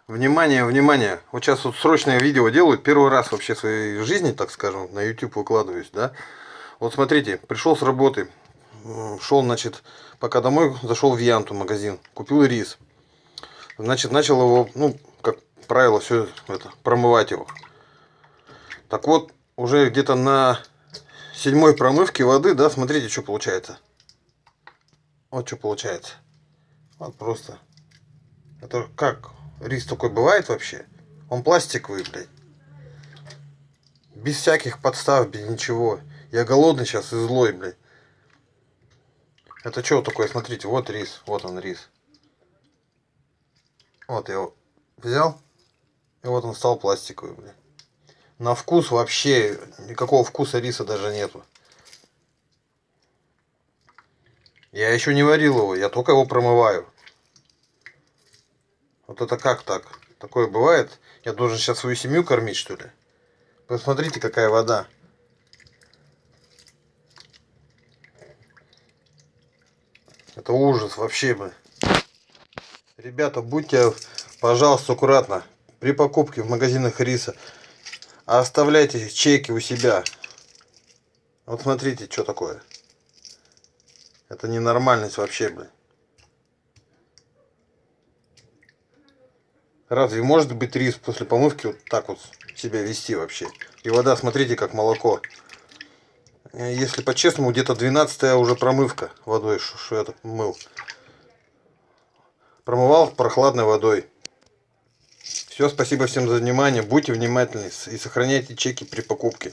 Внимание, внимание! Вот сейчас вот срочное видео делаю, первый раз вообще в своей жизни, так скажем, на YouTube выкладываюсь, да? Вот смотрите, пришел с работы, шел, значит, пока домой, зашел в Янту магазин, купил рис. Значит, начал его, ну, как правило, все это, промывать его. Так вот, уже где-то на 7-й промывке воды, да, смотрите, что получается. Вот что получается. Вот просто. Это как? Рис такой бывает вообще? Он пластиковый, блядь. Без всяких подстав, без ничего. Я голодный сейчас и злой, блядь. Это что такое? Смотрите, вот рис. Вот он рис. Вот я его взял. И вот он стал пластиковый, блядь. На вкус вообще никакого вкуса риса даже нету. Я еще не варил его, я только его промываю. Вот это как так? Такое бывает? Я должен сейчас свою семью кормить, что ли? Посмотрите, какая вода. Это ужас вообще, блин. Ребята, будьте, пожалуйста, аккуратно. При покупке в магазинах риса оставляйте чеки у себя. Вот смотрите, что такое. Это ненормальность вообще, блин. Разве может быть рис после помывки вот так вот себя вести вообще? И вода, смотрите, как молоко. Если по-честному, где-то 12-я уже промывка водой, что я так мыл. Промывал прохладной водой. Все, спасибо всем за внимание. Будьте внимательны и сохраняйте чеки при покупке.